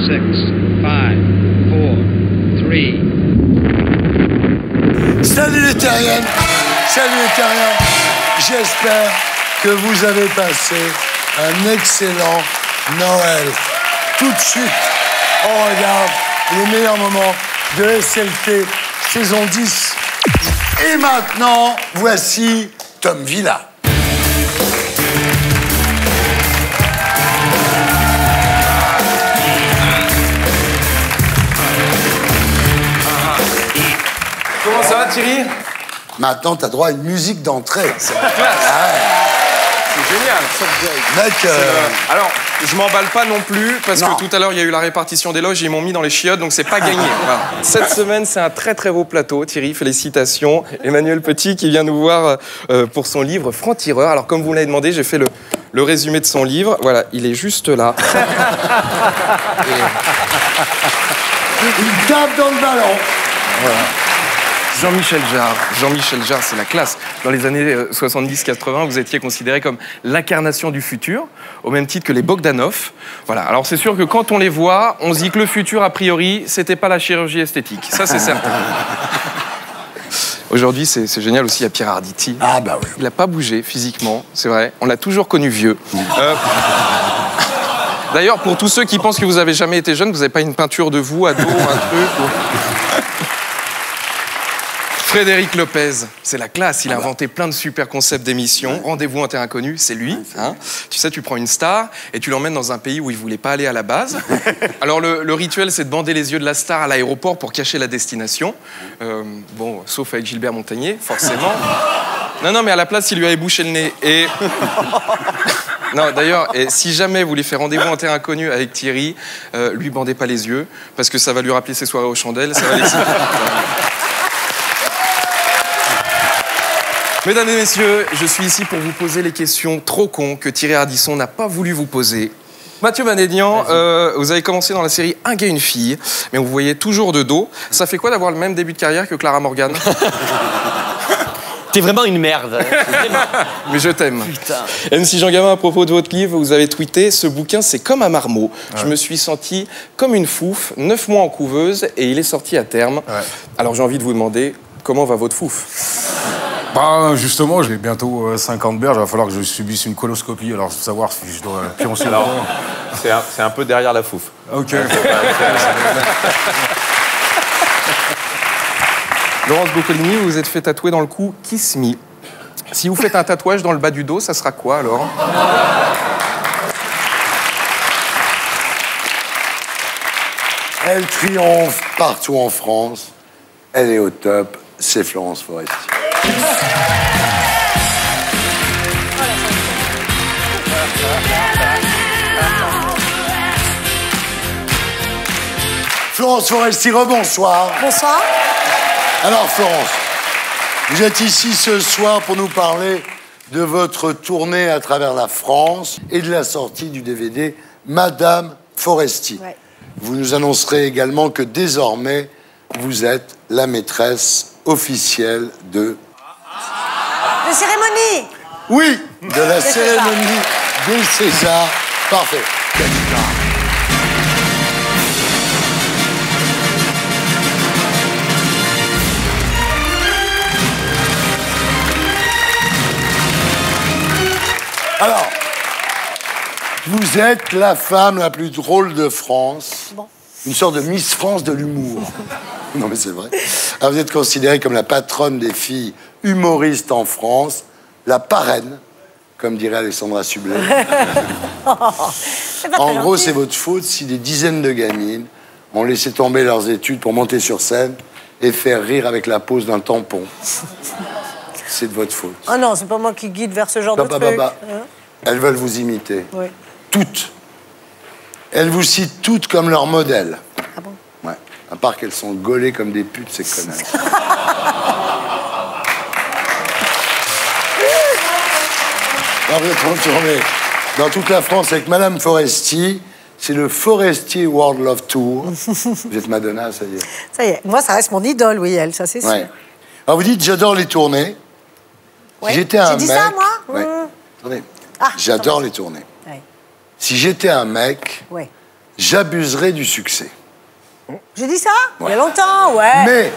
Salut les terriens, j'espère que vous avez passé un excellent Noël. Tout de suite, on regarde les meilleurs moments de SLT saison 10. Et maintenant, voici Tom Villa. Comment ça va, Thierry? Maintenant, t'as droit à une musique d'entrée. C'est la classe. C'est génial. Mec, Alors, je m'emballe pas non plus, parce que tout à l'heure, il y a eu la répartition des loges, ils m'ont mis dans les chiottes, donc c'est pas gagné. Voilà. Cette semaine, c'est un très très beau plateau. Thierry, félicitations. Emmanuel Petit qui vient nous voir pour son livre Franc-Tireur. Alors, comme vous me l'avez demandé, j'ai fait le résumé de son livre. Voilà, il est juste là. il tape dans le ballon. Voilà. Jean-Michel Jarre, c'est la classe. Dans les années 70-80, vous étiez considéré comme l'incarnation du futur, au même titre que les Bogdanov. Voilà. Alors c'est sûr que quand on les voit, on se dit que le futur, a priori, c'était pas la chirurgie esthétique. Ça, c'est certain. Aujourd'hui, c'est génial aussi, il y a Pierre Arditi. Ah bah oui. Il n'a pas bougé physiquement, c'est vrai. On l'a toujours connu vieux. D'ailleurs, pour tous ceux qui pensent que vous avez jamais été jeune, vous n'avez pas une peinture de vous, ado, un truc Frédéric Lopez, c'est la classe. Il a inventé plein de super concepts d'émissions. Rendez-vous en terre inconnue, c'est lui. Hein. Tu sais, tu prends une star et tu l'emmènes dans un pays où il voulait pas aller à la base. Alors le rituel, c'est de bander les yeux de la star à l'aéroport pour cacher la destination. Bon, sauf avec Gilbert Montagnier, forcément. Non, mais à la place, il lui avait bouché le nez. Et non, d'ailleurs, si jamais vous voulez faire rendez-vous en terre inconnue avec Thierry, lui bandez pas les yeux parce que ça va lui rappeler ses soirées aux chandelles. Ça va l'exciter. Mesdames et messieurs, je suis ici pour vous poser les questions trop cons que Thierry Ardisson n'a pas voulu vous poser. Mathieu Manedian, vous avez commencé dans la série Un gars, une fille, mais on vous voyait toujours de dos. Ça fait quoi d'avoir le même début de carrière que Clara Morgan? T'es vraiment une merde. Mais je t'aime. Putain. MC Jean Gabin, à propos de votre livre, vous avez tweeté « Ce bouquin, c'est comme un marmot. Je me suis senti comme une fouf, 9 mois en couveuse, et il est sorti à terme. Alors j'ai envie de vous demander, comment va votre fouf? Bah, justement, j'ai bientôt 50 berges, il va falloir que je subisse une coloscopie, alors savoir si je dois pioncer le Alors, c'est un peu derrière la fouf. Ok. Laurence Boccolini, vous vous êtes fait tatouer dans le cou « Kiss Me ». Si vous faites un tatouage dans le bas du dos, ça sera quoi alors? Elle triomphe partout en France. Elle est au top. C'est Florence Foresti. Florence Foresti, rebonsoir. Bonsoir. Alors Florence, vous êtes ici ce soir pour nous parler de votre tournée à travers la France et de la sortie du DVD Madame Foresti. Ouais. Vous nous annoncerez également que désormais, vous êtes la maîtresse officielle de... De cérémonie. Oui, de la cérémonie des Césars. Parfait. Alors, vous êtes la femme la plus drôle de France. Bon. Une sorte de Miss France de l'humour. Non, mais c'est vrai. Alors, vous êtes considérée comme la patronne des filles humoristes en France, la parraine, comme dirait Alexandra Sublet. En gros, c'est votre faute si des dizaines de gamines ont laissé tomber leurs études pour monter sur scène et faire rire avec la pose d'un tampon. C'est de votre faute. Oh non, c'est pas moi qui guide vers ce genre de truc. Hein? Elles veulent vous imiter. Oui. Toutes. Elles vous citent toutes comme leur modèle. Ah bon? Ouais. À part qu'elles sont gaulées comme des putes, ces connasses. Alors, vous êtes retourné dans toute la France avec Madame Foresti. C'est le Forestier World Love Tour. Vous êtes Madonna, ça y est. Ça y est. Moi, ça reste mon idole, oui, elle, ça c'est sûr. Ouais. Alors, vous dites, j'adore les tournées. Ouais. Si j'étais un mec... J'ai dit ça, moi? Ouais. Attendez. Ah, j'adore les tournées. Ouais. Si j'étais un mec, Ouais. j'abuserai du succès. J'ai dit ça il y a longtemps, ouais. Mais,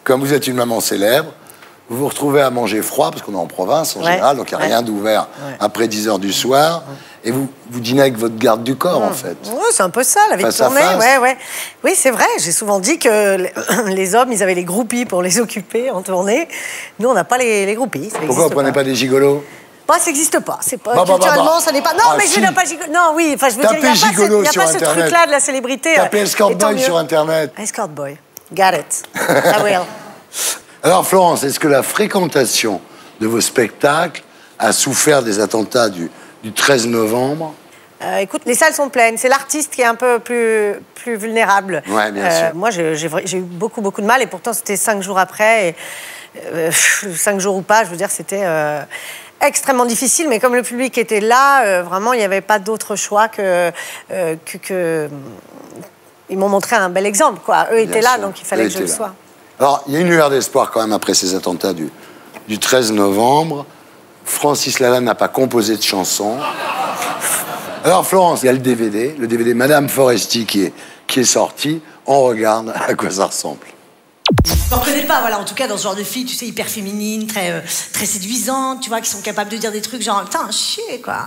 comme vous êtes une maman célèbre, vous vous retrouvez à manger froid, parce qu'on est en province en général, donc il n'y a rien d'ouvert après 10 h du soir. Et vous dînez avec votre garde du corps, en fait. Oui, c'est un peu ça, la vie de Face à tournée. face. Ouais. Oui, c'est vrai. J'ai souvent dit que les hommes, ils avaient les groupies pour les occuper en tournée. Nous, on n'a pas les groupies. Pourquoi vous ne prenez pas des gigolos? Bah, ça n'existe pas. C'est pas culturellement, ça n'est pas. Non, mais je veux dire pas gigolo. Non, oui. Enfin, je veux dire, il n'y a pas ce truc-là de la célébrité. Tapez escort boy sur Internet. Escort boy. Got it. I will. Alors, Florence, est-ce que la fréquentation de vos spectacles a souffert des attentats du 13 novembre? Écoute, les salles sont pleines. C'est l'artiste qui est un peu plus vulnérable. Ouais, bien sûr. Moi, j'ai eu beaucoup de mal. Et pourtant, c'était 5 jours après. Et, 5 jours ou pas, je veux dire, c'était extrêmement difficile. Mais comme le public était là, vraiment, il n'y avait pas d'autre choix que ils m'ont montré un bel exemple, quoi. Eux étaient là, donc il fallait que je le sois. Alors, il y a une lueur d'espoir quand même après ces attentats du 13 novembre. Francis Lalanne n'a pas composé de chansons. Alors, Florence, il y a le DVD Madame Foresti qui est sorti. On regarde à quoi ça ressemble. Je ne reconnais pas, voilà, en tout cas dans ce genre de filles, tu sais, hyper féminines, très séduisantes, tu vois, qui sont capables de dire des trucs genre, putain, chier, quoi.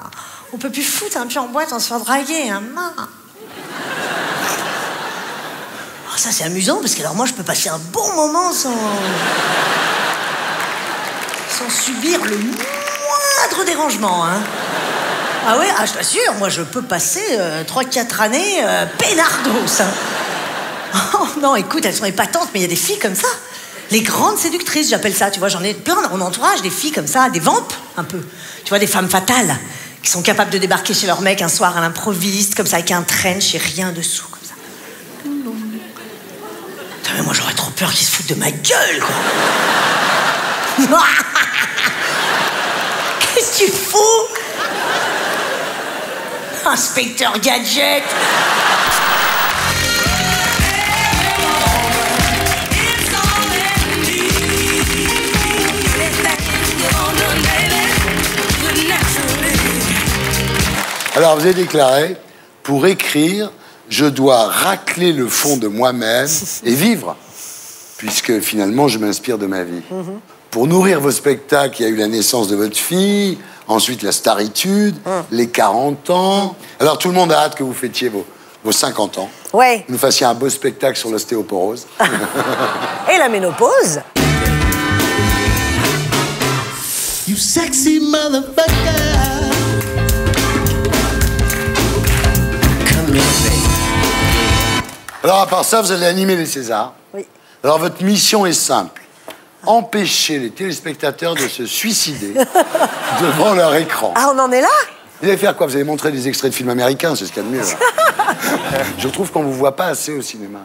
On peut plus foutre un pied en boîte, on se fait draguer, hein, Alors ça, c'est amusant, parce que alors moi, je peux passer un bon moment sans subir le moindre dérangement, hein. Ah ouais, je t'assure, moi, je peux passer 3-4 années peinardos, hein. Oh non, écoute, elles sont épatantes, mais il y a des filles comme ça. Les grandes séductrices, j'appelle ça, tu vois, j'en ai plein dans mon entourage, des filles comme ça, des vampes, un peu. Tu vois, des femmes fatales, qui sont capables de débarquer chez leur mec un soir à l'improviste, comme ça, avec un trench et rien dessous, comme ça. Putain, mais moi, j'aurais trop peur qu'ils se foutent de ma gueule, quoi. Qu'est-ce que tu fous? Inspecteur Gadget. Alors, vous avez déclaré, pour écrire, je dois racler le fond de moi-même et vivre, puisque finalement, je m'inspire de ma vie. Pour nourrir vos spectacles, il y a eu la naissance de votre fille, ensuite la staritude, les 40 ans. Alors, tout le monde a hâte que vous fêtiez vos 50 ans. Ouais. Nous fassions un beau spectacle sur l'ostéoporose. Et la ménopause. You sexy motherfucker. Alors, à part ça, vous allez animer les Césars. Oui. Alors, votre mission est simple. Empêcher les téléspectateurs de se suicider devant leur écran. Ah, on en est là? Vous allez faire quoi? Vous allez montrer des extraits de films américains, c'est ce qu'il y a de mieux. Là. Je trouve qu'on vous voit pas assez au cinéma.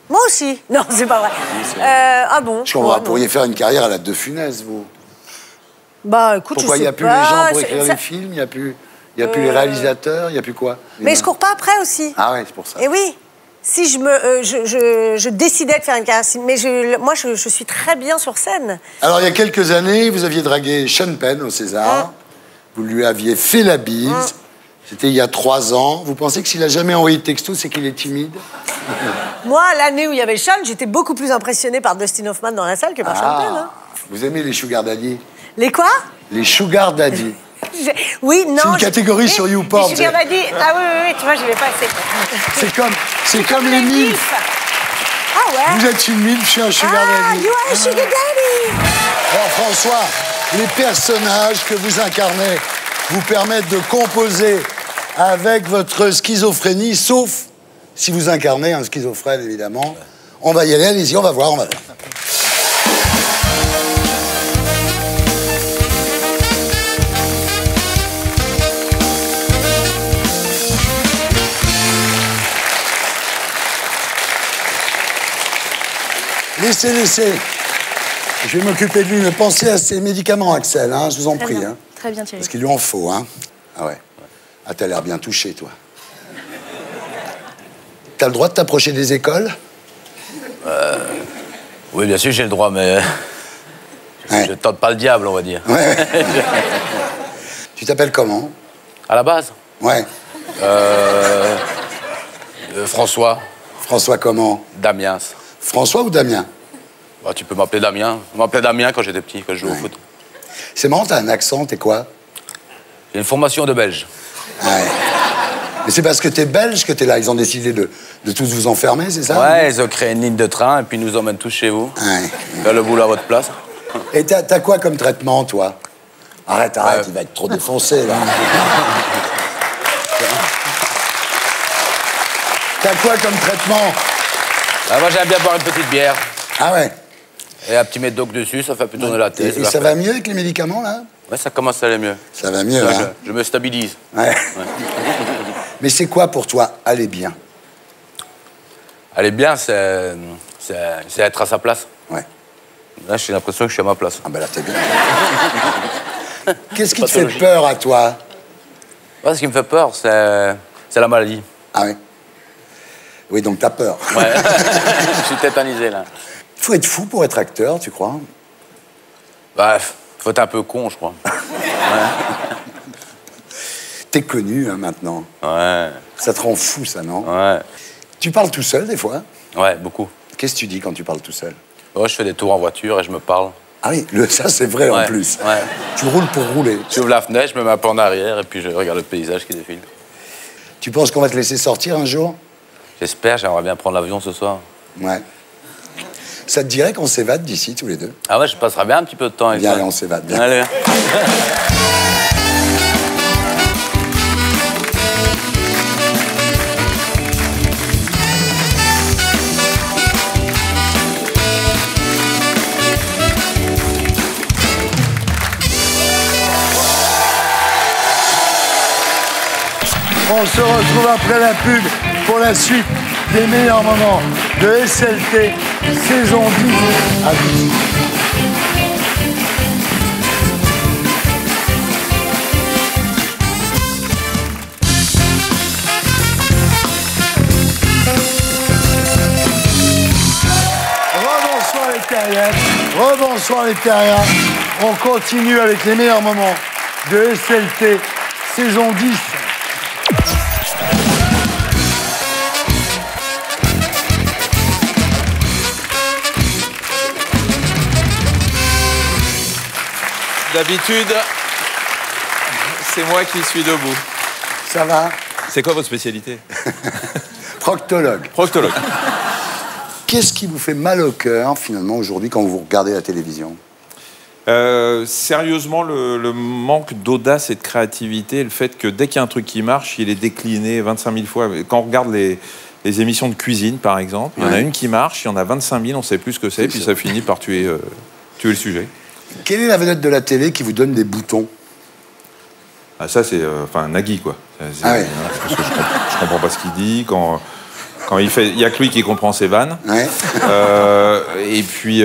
Moi aussi. Non, c'est pas vrai. Ah bon? Je comprends, vous pourriez faire une carrière à la De Funès, vous. Bah, écoute, pourquoi je sais il n'y a plus pas. les gens pour écrire les films? Il n'y a plus les réalisateurs? Il n'y a plus quoi? Mais je cours pas après aussi. Ah ouais, c'est pour ça. Et oui. Si je décidais de faire une carrière, mais moi, je suis très bien sur scène. Alors, il y a quelques années, vous aviez dragué Sean Penn au César. Vous lui aviez fait la bise. C'était il y a 3 ans. Vous pensez que s'il a jamais envoyé de texto, c'est qu'il est timide? Moi, l'année où il y avait Sean, j'étais beaucoup plus impressionnée par Dustin Hoffman dans la salle que par Sean Penn. Hein. Vous aimez les sugar daddy? Les quoi? Les sugar daddy. Oui, non. C'est une catégorie sur YouPorn. Les sugar daddy. Ah oui, tu vois, je vais pas assez. C'est comme les milfs. Ah ouais? Vous êtes une milf, je suis un sugar daddy. You are a sugar daddy. Alors François, les personnages que vous incarnez vous permettent de composer avec votre schizophrénie, sauf si vous incarnez un schizophrène, évidemment. On va y aller, allez-y, on va voir. Laissez. Je vais m'occuper de lui, mais pensez à ses médicaments, Axel, hein, je vous en prie. Hein. Très bien, Thierry. Parce qu'il lui en faut, hein. Ah ouais. Ah, t'as l'air bien touché, toi. T'as le droit de t'approcher des écoles? Oui, bien sûr, j'ai le droit, mais... Je tente pas le diable, on va dire. Ouais. Tu t'appelles comment? À la base? Ouais. François. François comment? Damiens. François ou Damien? Bah, tu peux m'appeler Damien. On m'appelait Damien quand j'étais petit, quand je jouais au foot. C'est marrant, t'as un accent, t'es quoi? J'ai une formation de belge. Ouais. Mais c'est parce que t'es belge que t'es là. Ils ont décidé de tous vous enfermer, c'est ça? Ouais, ils ont créé une ligne de train et puis ils nous emmènent tous chez vous. Ouais. Faire le boulot à votre place. Et t'as quoi comme traitement, toi? Arrête, il va être trop défoncé, là. T'as quoi comme traitement? Bah, moi, j'aime bien boire une petite bière. Ah ouais? Et un petit médoc dessus, ça fait plus tourner la tête. Et ça va mieux avec les médicaments, là? Ouais, ça commence à aller mieux. Ça va mieux, Là, hein? je me stabilise. Ouais. Mais c'est quoi pour toi, aller bien? Aller bien, c'est être à sa place. Ouais. Là, j'ai l'impression que je suis à ma place. Ah ben là, t'es bien. Qu'est-ce qui te fait peur à toi? Ouais, ce qui me fait peur, c'est la maladie. Ah oui? Oui, donc t'as peur. Ouais, je suis tétanisé, là. Il faut être fou pour être acteur, tu crois? Bah, faut être un peu con, je crois. T'es connu, hein, maintenant. Ouais. Ça te rend fou, ça, non? Ouais. Tu parles tout seul, des fois? Ouais, beaucoup. Qu'est-ce que tu dis quand tu parles tout seul? Ouais, je fais des tours en voiture et je me parle. Ah oui, ça, c'est vrai, en plus. Ouais. Tu roules pour rouler. J'ouvre la fenêtre, je me mets un peu en arrière et puis je regarde le paysage qui défile. Tu penses qu'on va te laisser sortir un jour? J'espère, j'aimerais bien prendre l'avion ce soir. Ouais. Ça te dirait qu'on s'évade d'ici, tous les deux? Ah ouais, je passerai bien un petit peu de temps avec Viens, ça. allez, on s'évade. Viens. Allez. On se retrouve après la pub pour la suite des meilleurs moments de SLT saison 10 à 10. Rebonsoir les terriens, rebonsoir les terriens. On continue avec les meilleurs moments de SLT saison 10. D'habitude, c'est moi qui suis debout. Ça va? C'est quoi votre spécialité? Proctologue. Proctologue. Qu'est-ce qui vous fait mal au cœur, finalement, aujourd'hui, quand vous regardez la télévision? Sérieusement, le manque d'audace et de créativité, le fait que dès qu'il y a un truc qui marche, il est décliné 25 000 fois. Quand on regarde les émissions de cuisine, par exemple, il y en a une qui marche, il y en a 25 000, on ne sait plus ce que c'est, puis ça finit par tuer le sujet. Quelle est la vedette de la télé qui vous donne des boutons? Ah, ça, c'est Nagui, quoi. Ah ouais. Parce que je comprends pas ce qu'il dit. Quand il y a que lui qui comprend ses vannes. Ouais. Et puis, il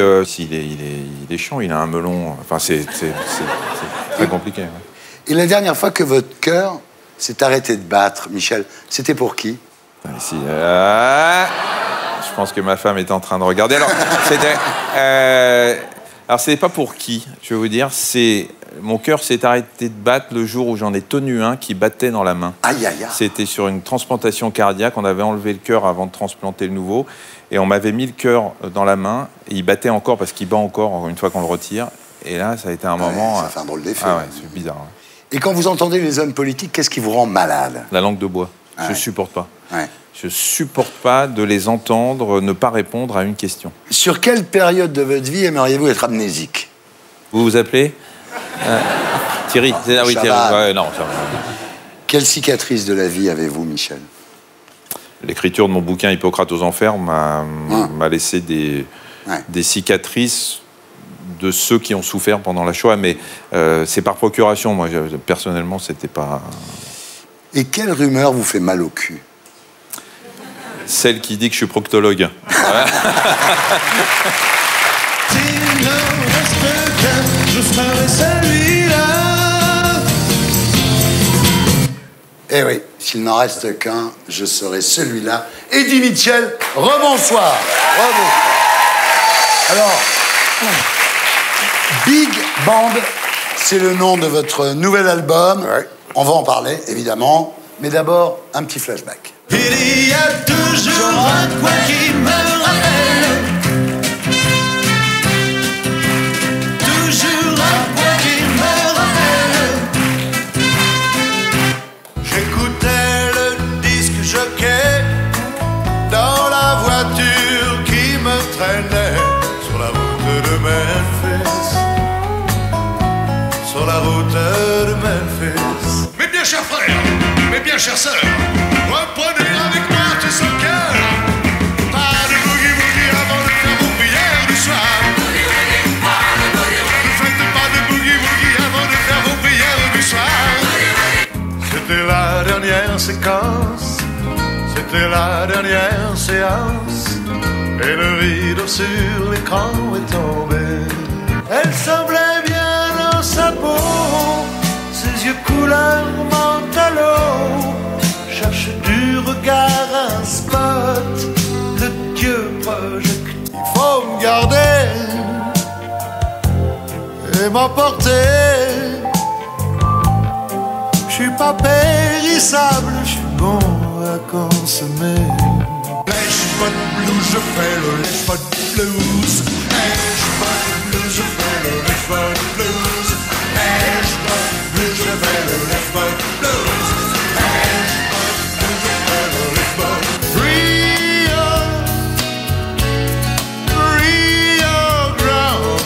est chiant, il a un melon. Enfin, c'est très compliqué. Ouais. Et la dernière fois que votre cœur s'est arrêté de battre, Michel, c'était pour qui? Ici, je pense que ma femme est en train de regarder. Alors, c'est pas pour qui, je vais vous dire. Mon cœur s'est arrêté de battre le jour où j'en ai tenu un qui battait dans la main. Aïe, aïe, aïe. C'était sur une transplantation cardiaque. On avait enlevé le cœur avant de transplanter le nouveau. Et on m'avait mis le cœur dans la main. Et il battait encore parce qu'il bat encore une fois qu'on le retire. Et là, ça a été un moment... Ça fait un drôle d'effet. Ah ouais, c'est bizarre. Ouais. Et quand vous entendez les hommes politiques, qu'est-ce qui vous rend malade? La langue de bois. Ah Je ouais. supporte pas. Ouais. Je supporte pas de les entendre ne pas répondre à une question. Sur quelle période de votre vie aimeriez-vous être amnésique? Vous vous appelez Thierry. Ah oui, Ça Thierry. va. Ouais, non, ça va. Quelle cicatrice de la vie avez-vous, Michel? L'écriture de mon bouquin Hippocrate aux enfers m'a laissé des cicatrices de ceux qui ont souffert pendant la Shoah, mais c'est par procuration. Moi, personnellement, c'était pas... Et quelle rumeur vous fait mal au cul? Celle qui dit que je suis proctologue. Je ferai celui-là. Eh oui, s'il n'en reste qu'un, je serai celui-là. Eddie Mitchell, rebonsoir. Rebonsoir. Alors, Big Band, c'est le nom de votre nouvel album. Ouais. On va en parler, évidemment. Mais d'abord, un petit flashback. Il y a toujours un coin qui me rappelle. Toujours un coin qui me rappelle. J'écoutais le disque jockey dans la voiture qui me traînait sur la route de Memphis. Sur la route de Memphis. Mes bien chers frères, mes bien chères sœurs, reprenez avec moi tout son cœur. Pas de boogie-woogie avant de faire vos prières du soir. Ne faites pas de boogie-woogie avant de faire vos prières du soir. C'était la dernière séquence, c'était la dernière séance, et le rideau sur l'écran est tombé. Elle semblait bien dans sa peau, ses yeux couleur mentalo, cherche du regard un spot, le Dieu projectif. Il faut me garder et m'emporter. Je suis pas périssable, je suis bon à consommer. Lèche-pas de blues, je fais le lèche-pas de blues. Lèche-pas de blues, je fais le lèche-pas de blues. Lèche-pas de blues, je fais le lèche-pas de blues. Lèche-pas de blues, je fais le lèche-pas de blues. Rio Grande.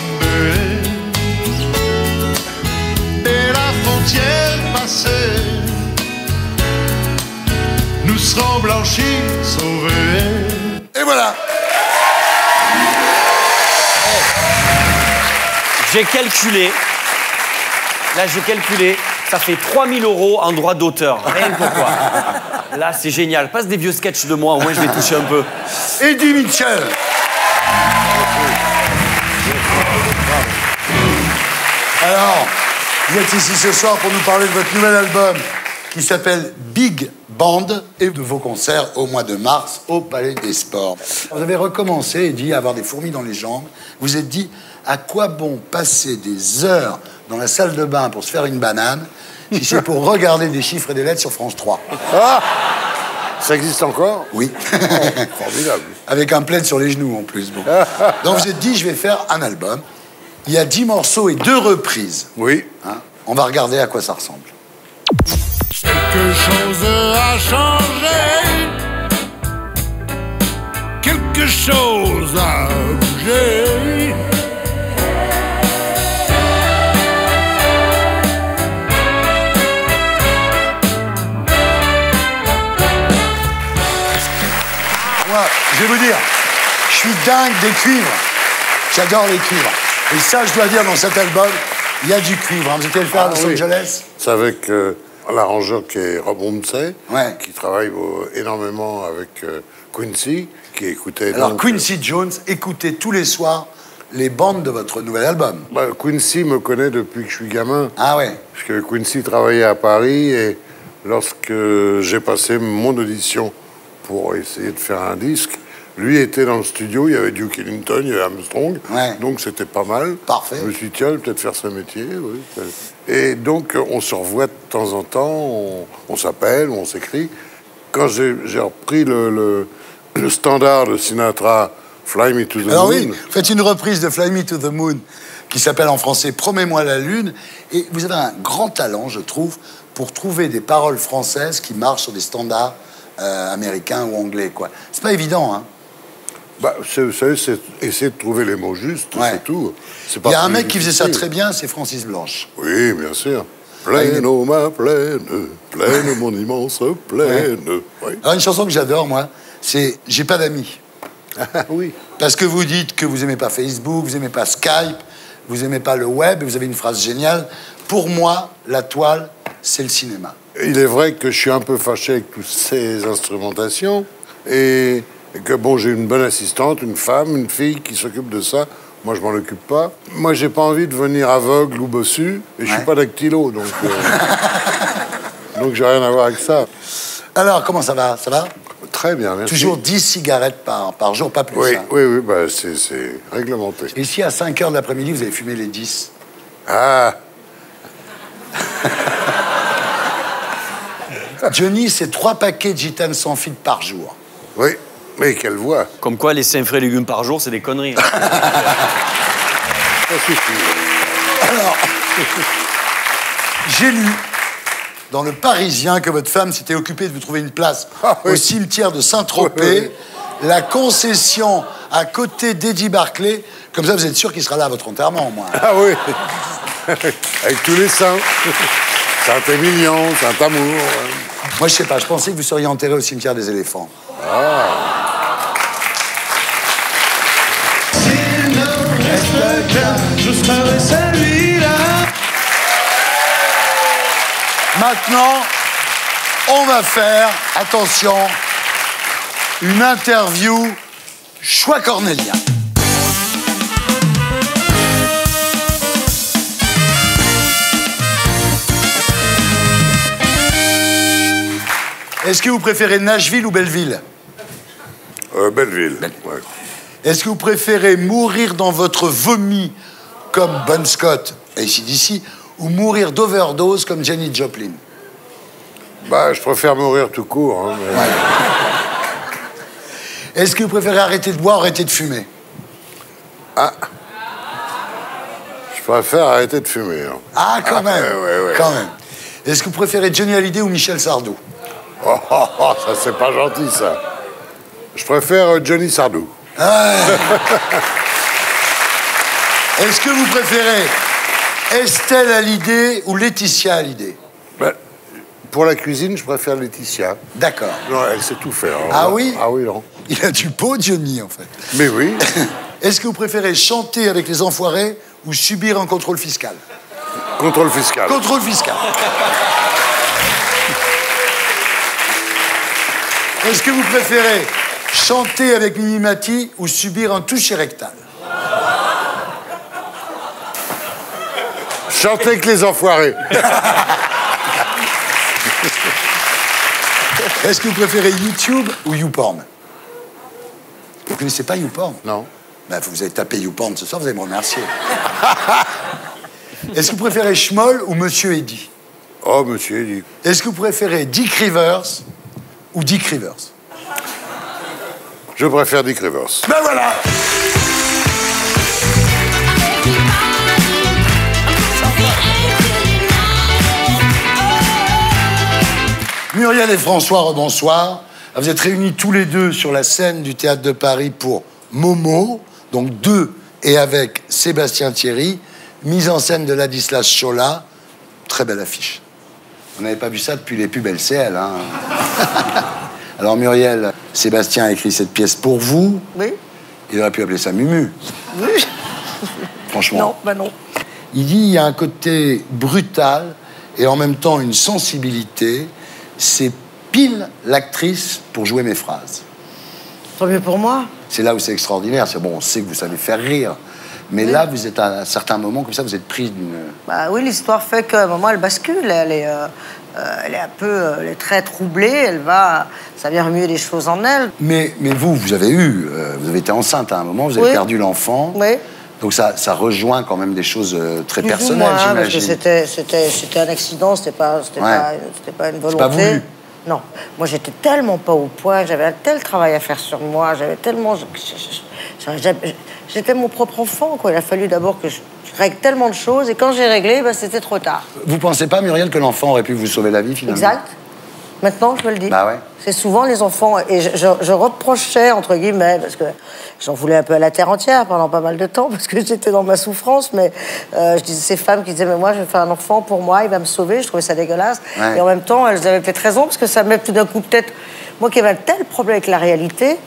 Et la frontière passée, nous serons blanchis, sauvés. Et voilà. J'ai calculé, ça fait 3 000 € en droit d'auteur. Rien que pourquoi. Là, c'est génial. Passe des vieux sketchs de moi, au moins je vais toucher un peu. Eddie Mitchell. Alors, vous êtes ici ce soir pour nous parler de votre nouvel album qui s'appelle Big Band et de vos concerts au mois de mars au Palais des Sports. Vous avez recommencé, Eddie, à avoir des fourmis dans les jambes. Vous vous êtes dit, à quoi bon passer des heures dans la salle de bain pour se faire une banane si c'est pour regarder des chiffres et des lettres sur France 3? Ah, ça existe encore? Oui. Formidable. Avec un plaid sur les genoux en plus. Bon. Donc vous vous êtes dit, je vais faire un album. Il y a 10 morceaux et 2 reprises. Oui. Hein? On va regarder à quoi ça ressemble. Quelque chose a changé. Quelque chose a bougé. Moi, je vais vous dire, je suis dingue des cuivres. J'adore les cuivres. Et ça, je dois dire, dans cet album, il y a du cuivre. Hein. Vous étiez le faire à Los Angeles? C'est avec l'arrangeur qui est Rob Rumsey, Ouais. qui travaille énormément avec Quincy, qui écoutait... Alors, donc, Quincy Jones, écoutez tous les soirs les bandes de votre nouvel album. Quincy me connaît depuis que je suis gamin. Ah ouais? Parce que Quincy travaillait à Paris et lorsque j'ai passé mon audition pour essayer de faire un disque, lui était dans le studio, il y avait Duke Ellington, il y avait Armstrong, Ouais. donc c'était pas mal. Parfait. Je me suis dit, tiens, peut-être faire ce métier. Oui. Et donc, on se revoit de temps en temps, on s'appelle, on s'écrit. Quand j'ai repris le standard de Sinatra, Fly Me to the Alors Moon... oui, faites une reprise de Fly Me to the Moon, qui s'appelle en français Promets-moi la Lune, et vous avez un grand talent, je trouve, pour trouver des paroles françaises qui marchent sur des standards américains ou anglais, quoi. C'est pas évident, hein? Vous savez, c'est essayer de trouver les mots justes, Ouais. c'est tout. Il y a un mec qui faisait ça très bien, c'est Francis Blanche. Oui, bien sûr. Plaine, oh ma plaine, plaine, mon immense plaine. Oui. Alors une chanson que j'adore, moi, c'est J'ai pas d'amis. Oui. Parce que vous dites que vous aimez pas Facebook, vous aimez pas Skype, vous aimez pas le web, et vous avez une phrase géniale. Pour moi, la toile, c'est le cinéma. Il est vrai que je suis un peu fâché avec toutes ces instrumentations et que bon, j'ai une bonne assistante, une femme, une fille qui s'occupe de ça. Moi, je m'en occupe pas. Moi, j'ai pas envie de venir aveugle ou bossu et je suis pas dactylo, donc donc j'ai rien à voir avec ça. Alors, comment ça va? Ça va? Très bien, merci. Toujours 10 cigarettes par jour, pas plus. Oui, hein. oui, bah, c'est réglementé. Et si à 5 h de l'après-midi, vous avez fumé les 10? Ah Johnny, c'est 3 paquets de gitane sans fil par jour. Oui, mais quelle voix. Comme quoi, les 5 frais légumes par jour, c'est des conneries. Ça suffit. Alors, j'ai lu dans Le Parisien que votre femme s'était occupée de vous trouver une place au cimetière de Saint-Tropez, la concession à côté d'Eddie Barclay. Comme ça, vous êtes sûr qu'il sera là à votre enterrement, au moins. Ah oui. Avec tous les saints. Saint-Émilion, Saint-Amour. Moi, je sais pas, je pensais que vous seriez enterré au cimetière des éléphants. Ah. Je serai celui-là. Maintenant, on va faire, attention, une interview choix cornélien. Est-ce que vous préférez Nashville ou Belleville? Belleville. Ouais. Est-ce que vous préférez mourir dans votre vomi comme Bon Scott et AC/DC ou mourir d'overdose comme Janis Joplin? Bah, je préfère mourir tout court. Hein, mais... Est-ce que vous préférez arrêter de boire ou arrêter de fumer? Ah. Je préfère arrêter de fumer. Hein. Ah, quand même. Ouais. Quand même. Est-ce que vous préférez Johnny Hallyday ou Michel Sardou? Oh, ça, c'est pas gentil, ça. Je préfère Johnny Sardou. Ah. Est-ce que vous préférez Estelle Hallyday ou Laetitia Hallyday? Ben, pour la cuisine, je préfère Laetitia. D'accord. Non, elle sait tout faire. Hein. Ah oui? Ah oui, non. Il a du pot, Johnny, en fait. Mais oui. Est-ce que vous préférez chanter avec les enfoirés ou subir un contrôle fiscal? Contrôle fiscal. Contrôle fiscal. Est-ce que vous préférez chanter avec Minimati ou subir un toucher rectal? Chanter avec les enfoirés. Est-ce que vous préférez YouTube ou YouPorn? Vous connaissez pas YouPorn? Non. Ben, vous avez tapé YouPorn ce soir, vous allez me remercier. Est-ce que vous préférez Schmoll ou Monsieur Eddy? Oh, Monsieur Eddy. Est-ce que vous préférez Dick Rivers ou Dick Rivers? Je préfère Dick Rivers. Ben voilà! Muriel et François, rebonsoir. Vous êtes réunis tous les deux sur la scène du Théâtre de Paris pour Momo, donc de et avec Sébastien Thierry, mise en scène de Ladislas Chola. Très belle affiche. On n'avait pas vu ça depuis les pubs LCL. Hein. Alors Muriel, Sébastien a écrit cette pièce pour vous. Oui. Il aurait pu appeler ça Mumu. Oui. Franchement. Non, bah non. Il dit il y a un côté brutal et en même temps une sensibilité. C'est pile l'actrice pour jouer mes phrases. Tant mieux pour moi. C'est là où c'est extraordinaire. C'est bon, on sait que vous savez faire rire. Mais oui. Là, vous êtes à un certain moment, comme ça, vous êtes prise d'une... Bah oui, l'histoire fait qu'à un moment, elle bascule. Elle est un peu... elle est très troublée. Elle va... Ça vient remuer des choses en elle. Mais vous avez eu... vous avez été enceinte à un moment, vous avez perdu l'enfant. Oui. Donc ça rejoint quand même des choses très plus personnelles, j'imagine. Parce que c'était un accident, c'était pas une volonté. C'est pas voulu. Non. Moi, j'étais tellement pas au point, j'avais un tel travail à faire sur moi, j'avais tellement... J'étais mon propre enfant, quoi. Il a fallu d'abord que je règle tellement de choses, et quand j'ai réglé, bah, c'était trop tard. Vous pensez pas, Muriel, que l'enfant aurait pu vous sauver la vie, finalement? Exact. Maintenant, je me le dis. Bah ouais. C'est souvent les enfants, et je reprochais, entre guillemets, parce que j'en voulais un peu à la terre entière pendant pas mal de temps, parce que j'étais dans ma souffrance, mais je disais ces femmes qui disaient, mais moi, je vais faire un enfant pour moi, il va me sauver, je trouvais ça dégueulasse. Ouais. Et en même temps, elles avaient peut-être raison, parce que ça met tout d'un coup, peut-être, moi qui avais un tel problème avec la réalité,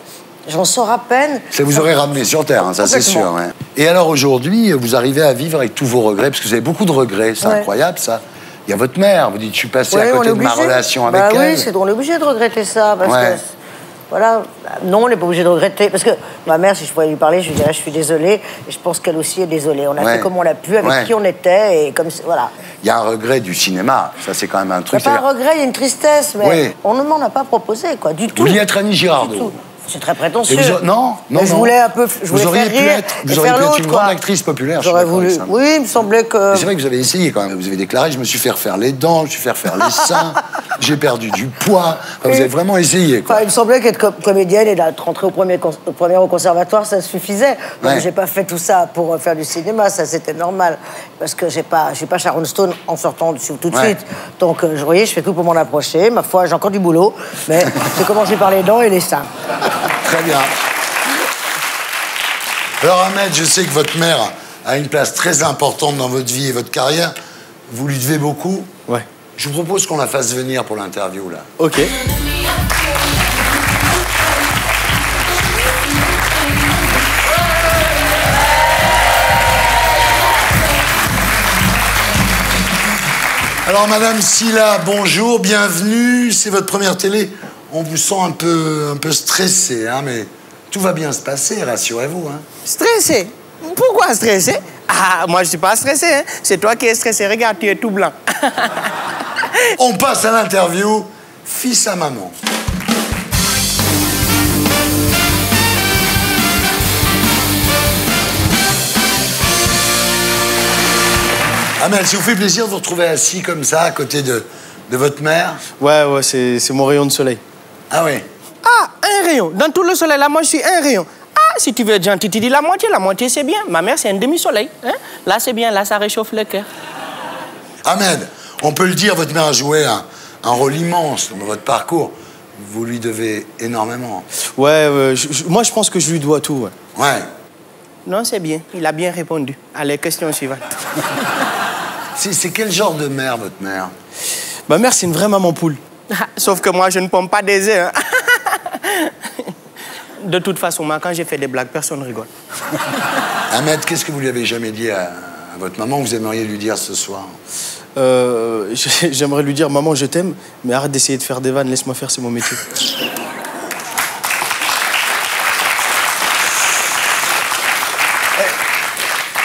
j'en sors à peine. Ça vous aurait ramené sur Terre, hein, ça c'est sûr. Ouais. Et alors aujourd'hui, vous arrivez à vivre avec tous vos regrets, parce que vous avez beaucoup de regrets, c'est incroyable ça. Il y a votre mère, vous dites, je suis passé à côté de ma relation avec elle. Oui, on est obligé de regretter ça, parce que, voilà, non, on n'est pas obligé de regretter, parce que ma mère, si je pouvais lui parler, je lui dirais, je suis désolée, et je pense qu'elle aussi est désolée. On a fait comme on l'a pu, avec qui on était, et comme, voilà. Il y a un regret du cinéma, ça c'est quand même un truc. Il n'y a pas un regret, il y a une tristesse, mais on ne m'en a pas proposé, quoi, du tout. Vous vouliez être Annie Girardot? C'est très prétentieux. Non, Mais je voulais un peu, je voulais faire rire vous auriez pu être une grande actrice populaire. J'aurais voulu. Oui, il me semblait que. C'est vrai que vous avez essayé quand même. Vous avez déclaré, je me suis fait refaire les dents, je me suis fait refaire les seins, j'ai perdu du poids. Enfin, vous avez vraiment essayé, quoi. Enfin, il me semblait qu'être comédienne et d'être rentrée au premier au conservatoire, ça suffisait. Ouais. J'ai pas fait tout ça pour faire du cinéma, ça c'était normal. Parce que j'ai pas Sharon Stone en sortant dessus tout de suite. Donc, vous voyez, je fais tout pour m'en approcher. Ma foi, j'ai encore du boulot, mais j'ai commencé par les dents et les seins. Très bien. Alors Ahmed, je sais que votre mère a une place très importante dans votre vie et votre carrière. Vous lui devez beaucoup. Ouais. Je vous propose qu'on la fasse venir pour l'interview, là. Ok. Alors Madame Sylla, bonjour, bienvenue. C'est votre première télé. On vous sent un peu stressé, hein, mais tout va bien se passer, rassurez-vous. Hein. Stressé? Pourquoi stressé? Ah, moi je suis pas stressé, hein. C'est toi qui es stressé. Regarde, tu es tout blanc. On passe à l'interview fils à maman. Ahmed, ça vous fait plaisir de vous retrouver assis comme ça, à côté de votre mère? Ouais, c'est mon rayon de soleil. Ah oui? Ah, un rayon. Dans tout le soleil, là, moi, je suis un rayon. Ah, si tu veux être gentil, tu dis la moitié, c'est bien. Ma mère, c'est un demi-soleil. Hein? Là, c'est bien, là, ça réchauffe le cœur. Ahmed, on peut le dire, votre mère a joué un rôle immense dans votre parcours. Vous lui devez énormément. Ouais, moi, je pense que je lui dois tout, ouais. Ouais. Non, c'est bien. Il a bien répondu. Allez, question suivante. C'est quel genre de mère, votre mère? Ma mère, c'est une vraie maman poule. Sauf que moi, je ne pompe pas des œufs. Hein. De toute façon, moi, quand j'ai fait des blagues, personne ne rigole. Ahmed, qu'est-ce que vous lui avez jamais dit à votre maman que vous aimeriez lui dire ce soir? J'aimerais lui dire, maman, je t'aime, mais arrête d'essayer de faire des vannes, laisse-moi faire, c'est mon métier.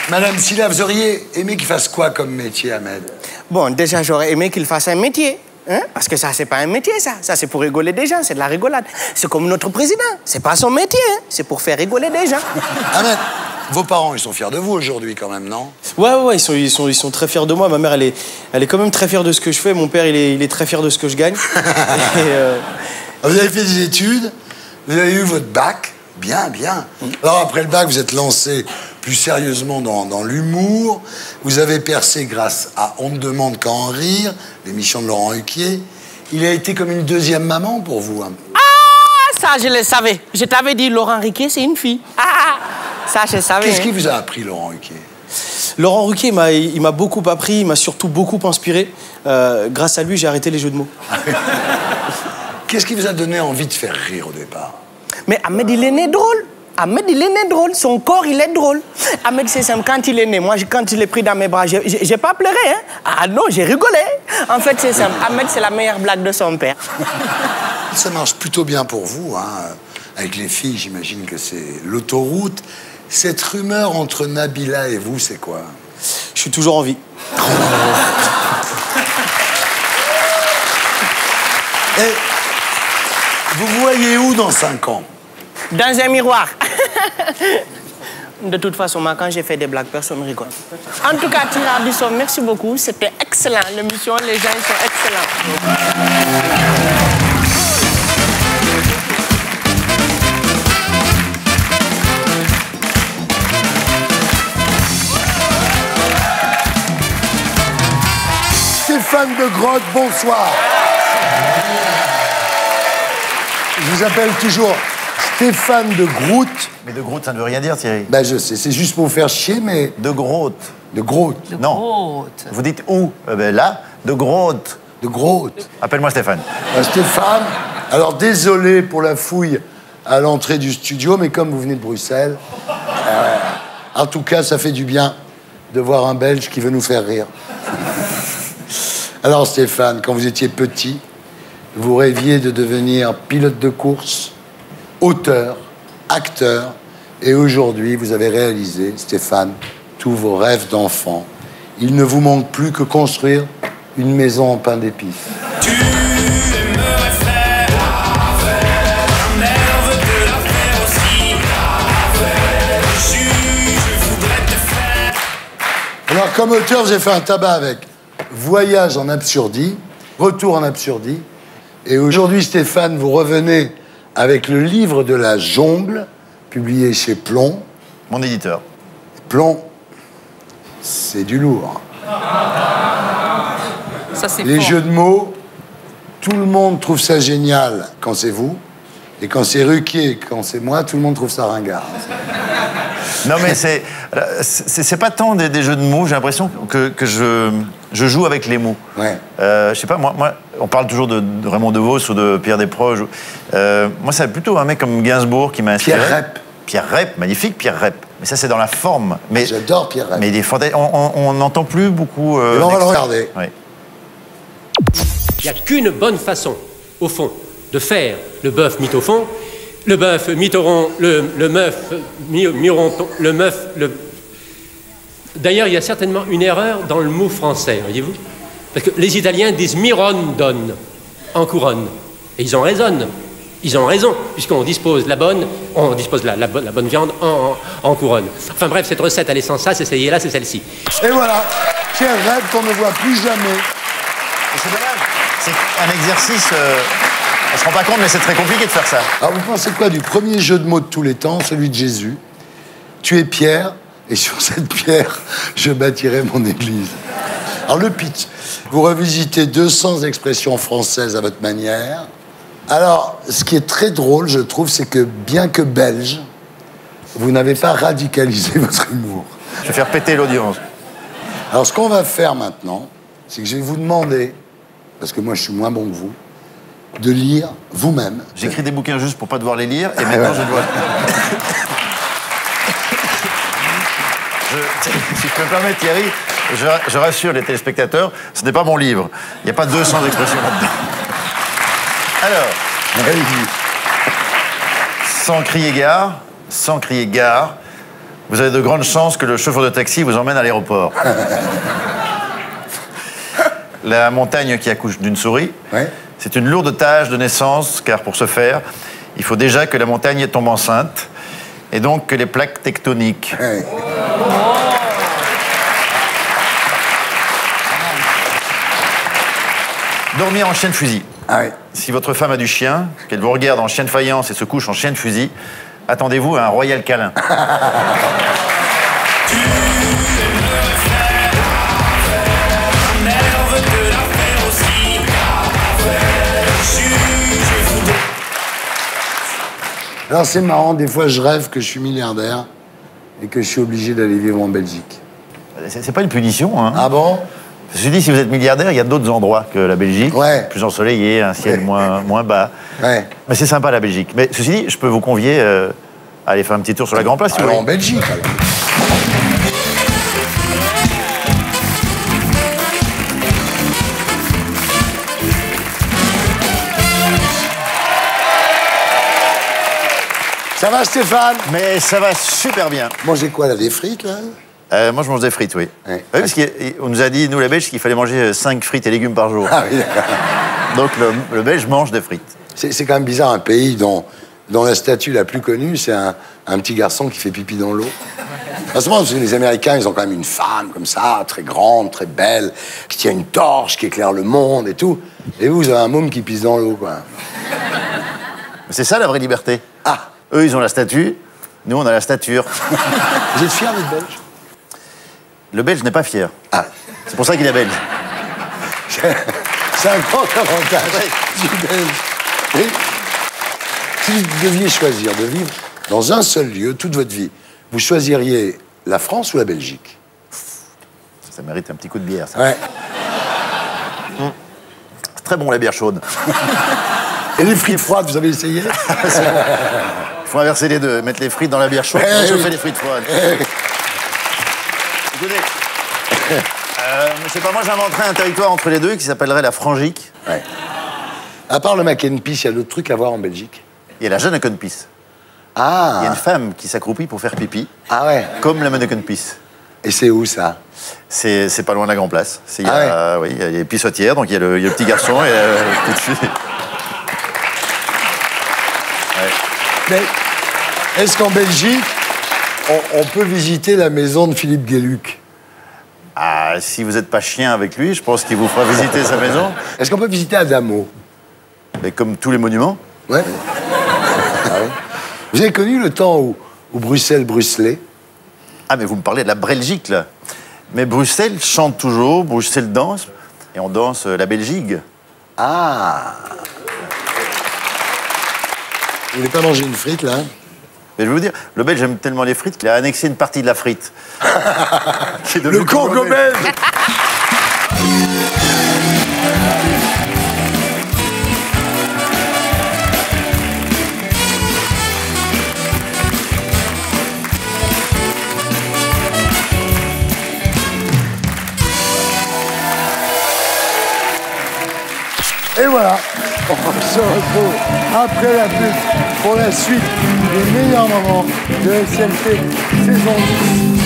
Madame Sylla, vous auriez aimé qu'il fasse quoi comme métier, Ahmed? Bon, déjà, j'aurais aimé qu'il fasse un métier. Hein? Parce que ça, c'est pas un métier, ça. Ça, c'est pour rigoler des gens, c'est de la rigolade. C'est comme notre président. C'est pas son métier, hein? C'est pour faire rigoler des gens. Ahmed, vos parents, ils sont fiers de vous aujourd'hui, quand même, non? Ouais, ils sont très fiers de moi. Ma mère, elle est quand même très fière de ce que je fais. Mon père, il est très fier de ce que je gagne. Vous avez fait des études, vous avez eu votre bac, bien. Alors, après le bac, vous êtes lancé plus sérieusement dans l'humour. Vous avez percé grâce à On ne demande qu'à en rire, l'émission de Laurent Ruquier. Il a été comme une deuxième maman pour vous. Hein. Ah, ça, je le savais. Je t'avais dit, Laurent Ruquier, c'est une fille. Ah, ça, je savais. Qu'est-ce qui vous a appris, Laurent Ruquier? Laurent Ruquier, il m'a beaucoup appris, il m'a surtout beaucoup inspiré. Grâce à lui, j'ai arrêté les jeux de mots. Qu'est-ce qui vous a donné envie de faire rire au départ? Mais Ahmed, il est né drôle. Ahmed, il est né drôle. Son corps, il est drôle. Ahmed, c'est simple. Quand il est né, moi, quand je l'ai pris dans mes bras, j'ai pas pleuré, hein. Ah non, j'ai rigolé. En fait, c'est simple. Ahmed, c'est la meilleure blague de son père. Ça marche plutôt bien pour vous, hein. Avec les filles, j'imagine que c'est l'autoroute. Cette rumeur entre Nabila et vous, c'est quoi? Je suis toujours en vie. Et vous voyez où dans 5 ans? Dans un miroir. De toute façon, moi, quand j'ai fait des blagues, personne ne rigole. En tout cas, Thierry Ardisson, merci beaucoup. C'était excellent. L'émission, les gens, ils sont excellents. Stéphane de Grotte, bonsoir. Je vous appelle toujours Stéphane de Groot. Mais de Groot, ça ne veut rien dire, Thierry. Ben, je sais, c'est juste pour vous faire chier, mais... De Groot. De Groot. Non. Vous dites où? Là, de Groot. De Groot. Appelle-moi Stéphane. Stéphane, alors désolé pour la fouille à l'entrée du studio, mais comme vous venez de Bruxelles, en tout cas, ça fait du bien de voir un Belge qui veut nous faire rire. Alors Stéphane, quand vous étiez petit, vous rêviez de devenir pilote de course, auteur, acteur, et aujourd'hui, vous avez réalisé, Stéphane, tous vos rêves d'enfant. Il ne vous manque plus que construire une maison en pain d'épices. Tu aimerais faire un nerve de la Alors, comme auteur, j'ai fait un tabac avec Voyage en absurdie, Retour en absurdie. Et aujourd'hui, Stéphane, vous revenez avec le livre de la jungle, publié chez Plomb. Mon éditeur. Plomb, c'est du lourd. Ça, c'est Les fort. jeux de mots, tout le monde trouve ça génial quand c'est vous. Et quand c'est Ruquier, quand c'est moi, tout le monde trouve ça ringard. Non, mais c'est pas tant des jeux de mots, j'ai l'impression que je joue avec les mots. Ouais. Je sais pas, moi, on parle toujours de Raymond DeVos ou de Pierre Desproges. Moi, c'est plutôt un mec comme Gainsbourg qui m'a inspiré. Pierre Rep. Pierre Rep, magnifique Pierre Rep. Mais ça, c'est dans la forme. Mais, j'adore Pierre Rep. Mais il est on n'entend plus beaucoup. Et on va le regarder. Ouais. Il n'y a qu'une bonne façon, au fond, de faire le bœuf mitophon, le bœuf mitoron, le meuf mironton, le meuf, le... D'ailleurs, il y a certainement une erreur dans le mot français, voyez-vous? Parce que les Italiens disent mirondon en couronne. Et ils ont raison. Ils ont raison, puisqu'on dispose la bonne viande en couronne. Enfin bref, cette recette, elle est sans ça, essayez-la, c'est celle-ci. Et voilà, Pierre Rep qu'on ne voit plus jamais. C'est dommage. C'est un exercice. On se rend pas compte, mais c'est très compliqué de faire ça. Alors, vous pensez quoi du premier jeu de mots de tous les temps, celui de Jésus? Tu es pierre, et sur cette pierre, je bâtirai mon église. Alors, le pitch. Vous revisitez 200 expressions françaises à votre manière. Alors, ce qui est très drôle, je trouve, c'est que bien que belge, vous n'avez pas radicalisé votre humour. Je vais faire péter l'audience. Alors, ce qu'on va faire maintenant, c'est que je vais vous demander, parce que moi, je suis moins bon que vous, de lire vous-même. J'écris des bouquins juste pour pas devoir les lire, et maintenant, je dois... Si je peux me permettre, Thierry, je rassure les téléspectateurs, ce n'est pas mon livre. Il n'y a pas 200 expressions là-dedans. Alors, sans crier gare, vous avez de grandes chances que le chauffeur de taxi vous emmène à l'aéroport. La montagne qui accouche d'une souris, c'est une lourde tâche de naissance, car pour ce faire, il faut déjà que la montagne tombe enceinte, et donc que les plaques tectoniques. Dormir en chien de fusil. Si votre femme a du chien, qu'elle vous regarde en chien de faïence et se couche en chien de fusil, attendez-vous à un royal câlin. Alors c'est marrant, des fois je rêve que je suis milliardaire et que je suis obligé d'aller vivre en Belgique. C'est pas une punition, hein. Ah bon? Je dis, si vous êtes milliardaire, il y a d'autres endroits que la Belgique. Plus ensoleillé, un ciel moins bas. Mais c'est sympa, la Belgique. Mais ceci dit, je peux vous convier à aller faire un petit tour sur la Grand Place, si vous voulez. En Belgique, alors. Ça va, Stéphane? Mais ça va super bien. Mangez quoi, là? Des frites, là? Moi, je mange des frites, oui. Oui, parce qu'on nous a dit, nous, les Belges, qu'il fallait manger 5 frites et légumes par jour. Ah oui, d'accord. Donc, le Belge mange des frites. C'est quand même bizarre, un pays dont la statue la plus connue, c'est un petit garçon qui fait pipi dans l'eau. Parce que les Américains, ils ont quand même une femme comme ça, très grande, très belle, qui tient une torche, qui éclaire le monde et tout. Et vous avez un môme qui pisse dans l'eau, quoi. C'est ça, la vraie liberté. Ah. Eux, ils ont la statue, nous, on a la stature. Vous êtes fiers d'être belge? Le Belge n'est pas fier. Ah. C'est pour ça qu'il est belge. C'est un grand avantage du Belge. Oui. Si vous deviez choisir de vivre dans un seul lieu toute votre vie, vous choisiriez la France ou la Belgique? Ça mérite un petit coup de bière, ça. Ouais. C'est très bon, la bière chaude. Et les frites froides, vous avez essayé? C'est bon. Il faut inverser les deux, mettre les frites dans la bière chaude et chauffer les frites froides. Écoutez, je sais pas, moi j'inventerais un territoire entre les deux qui s'appellerait la Frangique. Ouais. À part le mac and peas, il y a d'autres trucs à voir en Belgique? Il y a la Jeanne Peas. Ah. Il y a une femme qui s'accroupit pour faire pipi. Ah ouais. Comme la Peas. Et c'est où ça? C'est pas loin de la Grand Place. Il y a les pissotières, donc il y a le petit garçon et la petite fille. Mais est-ce qu'en Belgique, on peut visiter la maison de Philippe Gueluc? Ah, Bah, si vous n'êtes pas chien avec lui, je pense qu'il vous fera visiter sa maison. Est-ce qu'on peut visiter Adamo? Mais comme tous les monuments. Ouais. Ah ouais. Vous avez connu le temps où Bruxelles bruxelait? Ah, mais vous me parlez de la Belgique, là. Mais Bruxelles chante toujours, Bruxelles danse, et on danse la Belgique. Ah. Vous voulez pas manger une frite, là? Mais je veux vous dire, le Belge aime tellement les frites qu'il a annexé une partie de la frite. Le Congo belge. Et voilà, on se retrouve après la pub pour la suite des meilleurs moments de SLT saison 10.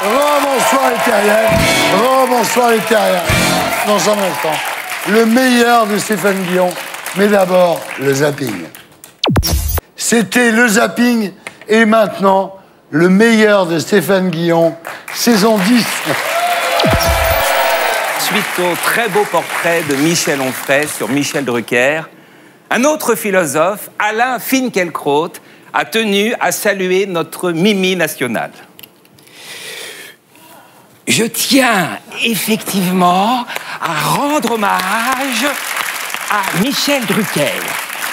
Rebonsoir les terriens, rebonsoir les terriens. Dans un instant, le meilleur de Stéphane Guillon. Mais d'abord, le zapping. C'était le zapping et maintenant, le meilleur de Stéphane Guillon, saison 10. Suite au très beau portrait de Michel Onfray sur Michel Drucker, un autre philosophe, Alain Finkielkraut, a tenu à saluer notre Mimi nationale. Je tiens effectivement à rendre hommage à Michel Drucker.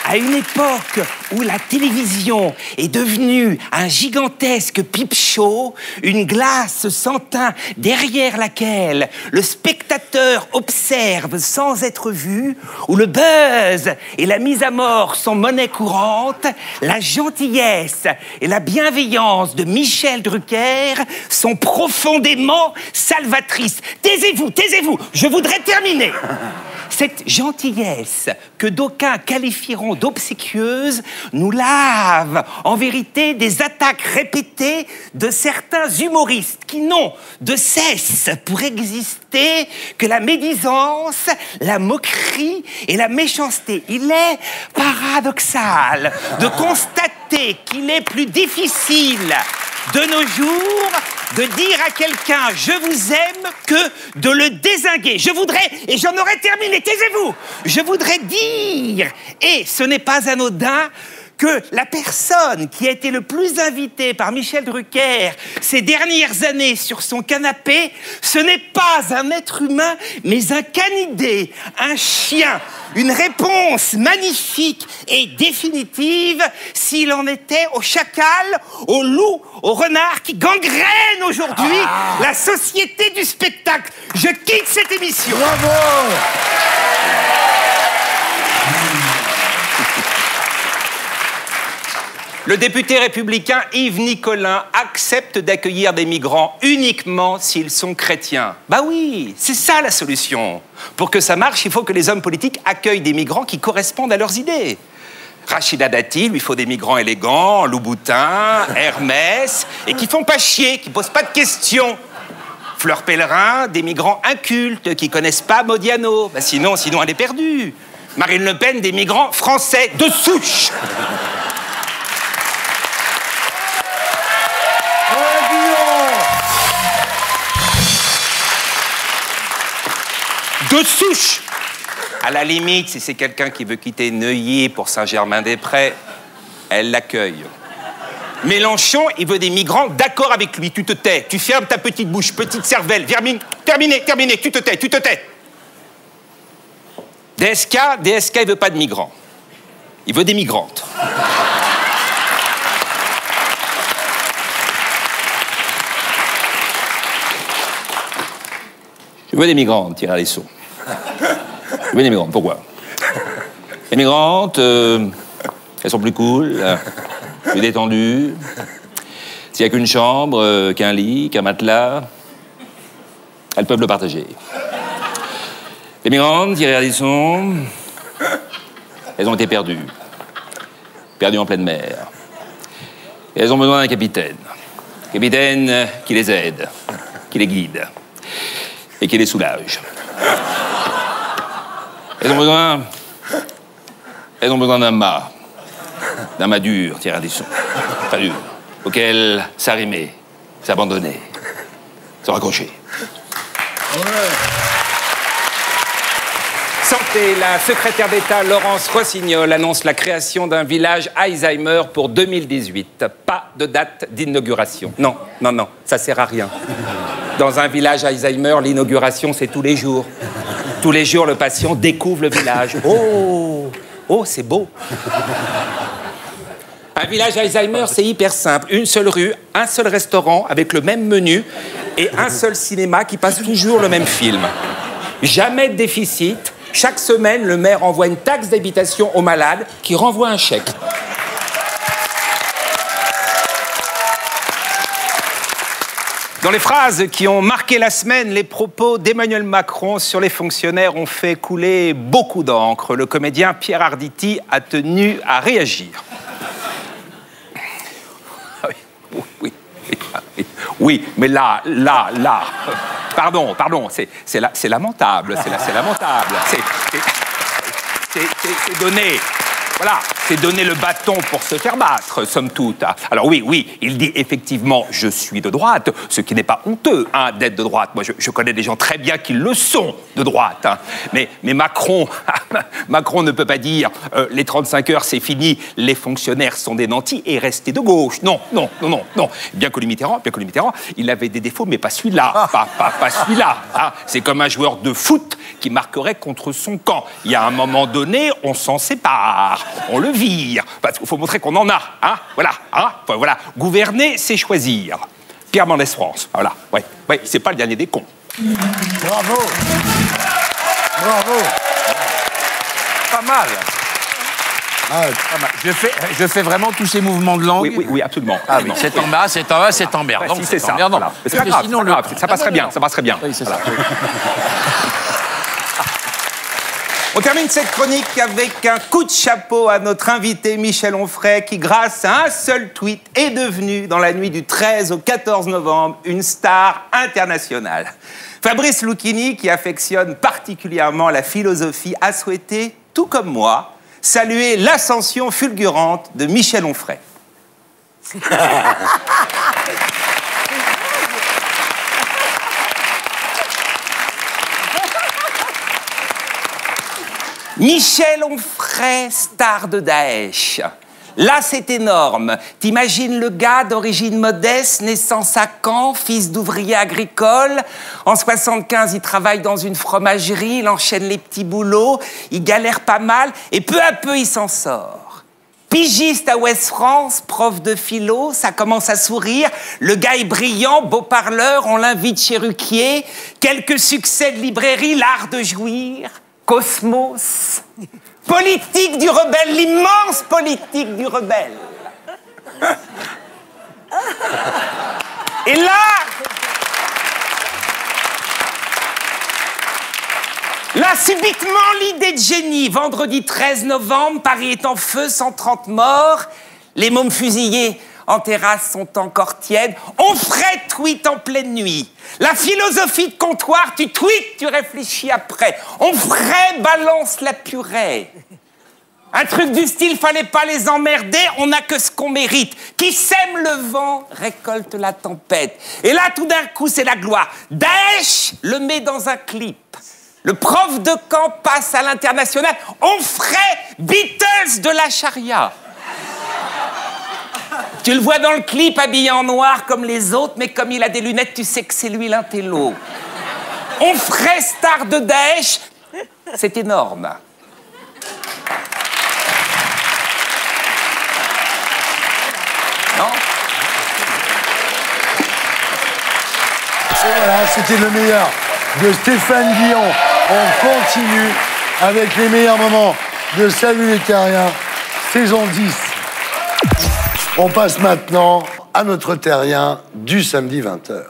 À une époque où la télévision est devenue un gigantesque pipe show, une glace sans teint derrière laquelle le spectateur observe sans être vu, où le buzz et la mise à mort sont monnaie courante, la gentillesse et la bienveillance de Michel Drucker sont profondément salvatrices. Taisez-vous, taisez-vous, je voudrais terminer. Cette gentillesse que d'aucuns qualifieront d'obséquieuse nous lave en vérité des attaques répétées de certains humoristes qui n'ont de cesse pour exister que la médisance, la moquerie et la méchanceté. Il est paradoxal de constater qu'il est plus difficile de nos jours de dire à quelqu'un « je vous aime » que de le dézinguer. Je voudrais, et j'en aurais terminé, taisez-vous, je voudrais dire, et ce n'est pas anodin, que la personne qui a été le plus invitée par Michel Drucker ces dernières années sur son canapé, ce n'est pas un être humain, mais un canidé, un chien. Une réponse magnifique et définitive s'il en était au chacal, au loup, au renard qui gangrène aujourd'hui la société du spectacle. Je quitte cette émission. Bravo! Le député républicain Yves Nicolin accepte d'accueillir des migrants uniquement s'ils sont chrétiens. Bah oui, c'est ça la solution. Pour que ça marche, il faut que les hommes politiques accueillent des migrants qui correspondent à leurs idées. Rachida Dati, lui faut des migrants élégants, Louboutin, Hermès, et qui font pas chier, qui posent pas de questions. Fleur Pellerin, des migrants incultes, qui connaissent pas Modiano. Bah sinon elle est perdue. Marine Le Pen, des migrants français de souche. De souche. À la limite, si c'est quelqu'un qui veut quitter Neuilly pour Saint-Germain-des-Prés, elle l'accueille. Mélenchon, il veut des migrants d'accord avec lui. Tu te tais, tu fermes ta petite bouche, petite cervelle. Terminé, tu te tais. DSK, il veut pas de migrants. Il veut des migrantes. Je veux des migrantes, Thierry Alisson. Je veux des migrantes, pourquoi? Les migrantes, elles sont plus cool, plus détendues. S'il n'y a qu'une chambre, qu'un lit, qu'un matelas, elles peuvent le partager. Les migrantes, Thierry Alisson, elles ont été perdues. Perdues en pleine mer. Et elles ont besoin d'un capitaine. Capitaine qui les aide, qui les guide et qui les soulage. Elles ont besoin d'un mât. D'un mât dur, tirer des sons. Pas dur. Auquel s'arrimer, s'abandonner, se raccrocher. Santé, la secrétaire d'État Laurence Rossignol annonce la création d'un village Alzheimer pour 2018. Pas de date d'inauguration. Non, non, non, ça sert à rien. Dans un village Alzheimer, l'inauguration, c'est tous les jours. Tous les jours, le patient découvre le village. Oh, oh, c'est beau. Un village Alzheimer, c'est hyper simple. Une seule rue, un seul restaurant avec le même menu et un seul cinéma qui passe toujours le même film. Jamais de déficit. Chaque semaine, le maire envoie une taxe d'habitation aux malades qui renvoie un chèque. Dans les phrases qui ont marqué la semaine, les propos d'Emmanuel Macron sur les fonctionnaires ont fait couler beaucoup d'encre. Le comédien Pierre Arditi a tenu à réagir. Oui, mais là, pardon, c'est lamentable, c'est lamentable, c'est donner, voilà, c'est donner le bâton pour se faire battre, somme toute. Alors oui, il dit effectivement, je suis de droite, ce qui n'est pas honteux, hein, d'être de droite. Moi, je connais des gens très bien qui le sont de droite, hein. Mais Macron, Macron ne peut pas dire les 35 heures, c'est fini, les fonctionnaires sont des nantis et rester de gauche. Non. Bien que Mitterrand, il avait des défauts, mais pas celui-là, pas celui-là. Hein. C'est comme un joueur de foot qui marquerait contre son camp. Il y a un moment donné, on s'en sépare, on le vire, parce qu'il faut montrer qu'on en a, hein, voilà, hein, voilà. Gouverner, c'est choisir. Pierre Mendès France, voilà, ouais, c'est pas le dernier des cons. Bravo. Pas mal. Je fais vraiment tous ces mouvements de langue. Oui, absolument. Ah oui, c'est en bas, c'est en bas, c'est en bas. Si, c'est ça. Voilà. C'est pas grave, sinon, ça passerait bien, ça passerait bien. Oui, c'est ça. On termine cette chronique avec un coup de chapeau à notre invité Michel Onfray qui, grâce à un seul tweet, est devenu, dans la nuit du 13 au 14 novembre, une star internationale. Fabrice Lucchini, qui affectionne particulièrement la philosophie, a souhaité, tout comme moi, saluer l'ascension fulgurante de Michel Onfray. Michel Onfray, star de Daesh. Là, c'est énorme. T'imagines le gars d'origine modeste, naissance à Caen, fils d'ouvrier agricole. En 75, il travaille dans une fromagerie, il enchaîne les petits boulots, il galère pas mal, et peu à peu, il s'en sort. Pigiste à Ouest France, prof de philo, ça commence à sourire. Le gars est brillant, beau parleur, on l'invite chez Ruquier. Quelques succès de librairie, l'art de jouir. Cosmos, politique du rebelle, l'immense politique du rebelle. Et là, subitement, l'idée de génie. Vendredi 13 novembre, Paris est en feu, 130 morts. Les mômes fusillés en terrasse sont encore tièdes. Onfray tweet en pleine nuit. La philosophie de comptoir, tu tweets, tu réfléchis après. Onfray balance la purée. Un truc du style, fallait pas les emmerder, on n'a que ce qu'on mérite. Qui sème le vent, récolte la tempête. Et là, tout d'un coup, c'est la gloire. Daesh le met dans un clip. Le prof de camp passe à l'international. Onfray, Beatles de la charia. Tu le vois dans le clip habillé en noir comme les autres, mais comme il a des lunettes, tu sais que c'est lui l'intello. Onfray, star de Daesh, c'est énorme. Non ? Et voilà, c'était le meilleur de Stéphane Guillon. On continue avec les meilleurs moments de Salut les Terriens, saison 10. On passe maintenant à notre terrien du samedi 20h.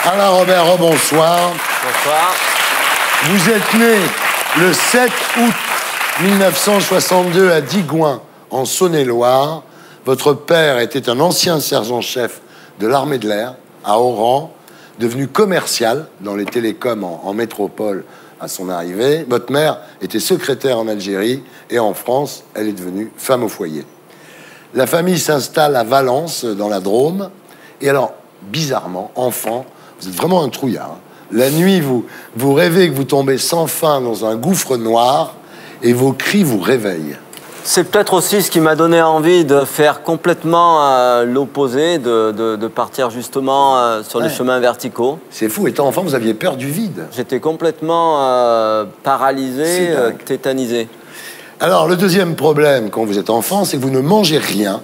Alain Robert, rebonsoir. Bonsoir. Vous êtes né le 7 août 1962 à Digoin, en Saône-et-Loire. Votre père était un ancien sergent-chef de l'armée de l'air à Oran, devenu commercial dans les télécoms en métropole à son arrivée. Votre mère était secrétaire en Algérie et en France, elle est devenue femme au foyer. La famille s'installe à Valence, dans la Drôme. Et alors, bizarrement, enfant, vous êtes vraiment un trouillard. La nuit, vous rêvez que vous tombez sans fin dans un gouffre noir et vos cris vous réveillent. C'est peut-être aussi ce qui m'a donné envie de faire complètement l'opposé, de partir justement sur les chemins verticaux. C'est fou, étant enfant, vous aviez peur du vide. J'étais complètement paralysé, tétanisé. Alors, le deuxième problème quand vous êtes enfant, c'est que vous ne mangez rien.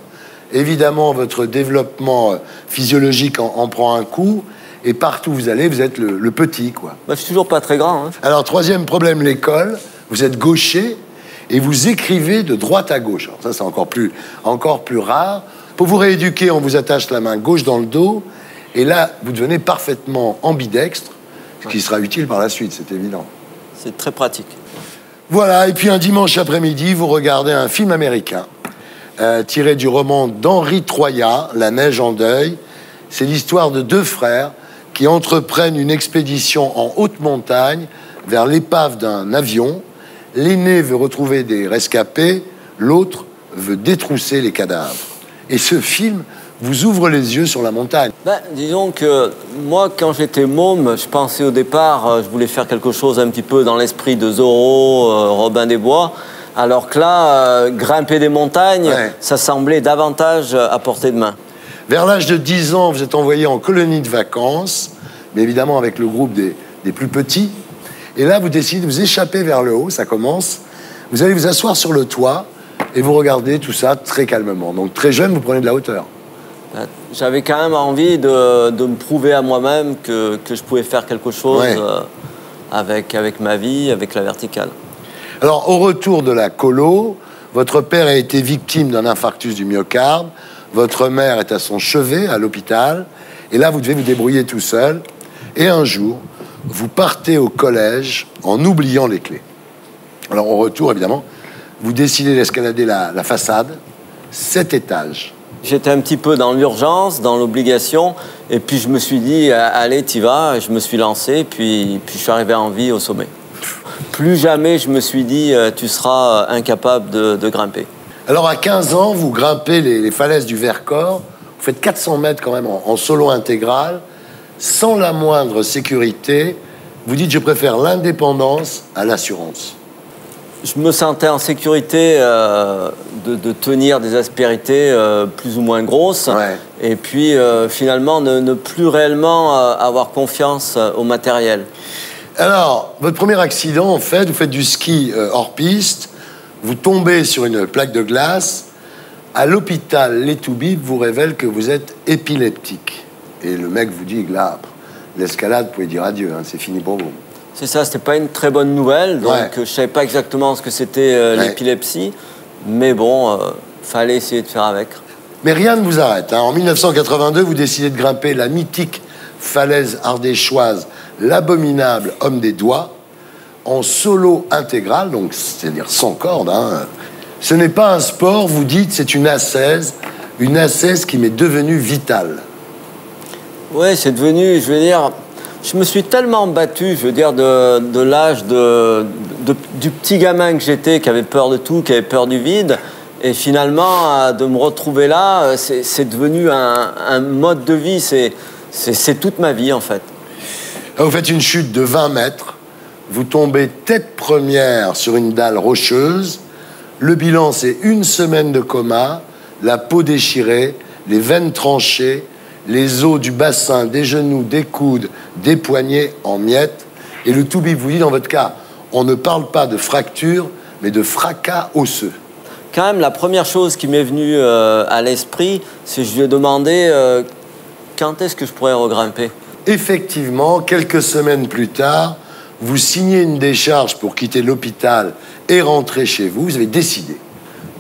Évidemment, votre développement physiologique en prend un coup. Et partout où vous allez, vous êtes le petit, quoi. Bah, je suis toujours pas très grand. Hein. Alors, troisième problème, l'école. Vous êtes gaucher et vous écrivez de droite à gauche. Alors ça, c'est encore plus rare. Pour vous rééduquer, on vous attache la main gauche dans le dos. Et là, vous devenez parfaitement ambidextre, ce qui sera utile par la suite, c'est évident. C'est très pratique. Voilà, et puis un dimanche après-midi, vous regardez un film américain tiré du roman d'Henri Troyat, La neige en deuil. C'est l'histoire de deux frères qui entreprennent une expédition en haute montagne vers l'épave d'un avion. L'aîné veut retrouver des rescapés, l'autre veut détrousser les cadavres. Et ce film vous ouvre les yeux sur la montagne. Disons que moi, quand j'étais môme, je pensais au départ, je voulais faire quelque chose un petit peu dans l'esprit de Zorro, Robin des Bois, alors que là, grimper des montagnes, ça semblait davantage à portée de main. Vers l'âge de 10 ans, vous êtes envoyé en colonie de vacances, mais évidemment avec le groupe des plus petits. Et là, vous décidez de vous échapper vers le haut, ça commence. Vous allez vous asseoir sur le toit et vous regardez tout ça très calmement. Donc très jeune, vous prenez de la hauteur. J'avais quand même envie de me prouver à moi-même que je pouvais faire quelque chose avec ma vie, avec la verticale. Alors, au retour de la colo, votre père a été victime d'un infarctus du myocarde. Votre mère est à son chevet, à l'hôpital. Et là, vous devez vous débrouiller tout seul. Et un jour, vous partez au collège en oubliant les clés. Alors, au retour, évidemment, vous décidez d'escalader la façade, 7 étages. J'étais un petit peu dans l'urgence, dans l'obligation. Et puis, je me suis dit, allez, t'y vas. Et je me suis lancé. Puis je suis arrivé en vie au sommet. Plus jamais, je me suis dit, tu seras incapable de grimper. Alors, à 15 ans, vous grimpez les falaises du Vercors. Vous faites 400 mètres quand même en solo intégral, sans la moindre sécurité. Vous dites, je préfère l'indépendance à l'assurance. Je me sentais en sécurité de tenir des aspérités plus ou moins grosses. Et puis, finalement, ne plus réellement avoir confiance au matériel. Alors, votre premier accident, en fait, vous faites du ski hors piste. Vous tombez sur une plaque de glace. À l'hôpital, les toubibs vous révèlent que vous êtes épileptique. Et le mec vous dit que là, l'escalade, vous pouvez dire adieu, hein, c'est fini pour vous. C'est ça, c'était pas une très bonne nouvelle. Donc, je savais pas exactement ce que c'était l'épilepsie. Mais bon, fallait essayer de faire avec. Mais rien ne vous arrête. Hein. En 1982, vous décidez de grimper la mythique falaise ardéchoise, l'abominable Homme des Doigts, en solo intégral, donc c'est-à-dire sans corde. Hein. Ce n'est pas un sport, vous dites, c'est une ascèse qui m'est devenue vitale. Oui, c'est devenu, je veux dire, je me suis tellement battu, je veux dire, de l'âge du petit gamin que j'étais, qui avait peur de tout, qui avait peur du vide, et finalement, de me retrouver là, c'est devenu un mode de vie, c'est toute ma vie, en fait. Vous faites une chute de 20 mètres, vous tombez tête première sur une dalle rocheuse. Le bilan, c'est 1 semaine de coma, la peau déchirée, les veines tranchées, les os du bassin, des genoux, des coudes, des poignets en miettes. Et le toubib vous dit, dans votre cas, on ne parle pas de fracture, mais de fracas osseux. Quand même, la première chose qui m'est venue à l'esprit, c'est que je lui ai demandé quand est-ce que je pourrais regrimper. Effectivement, quelques semaines plus tard, vous signez une décharge pour quitter l'hôpital et rentrer chez vous. Vous avez décidé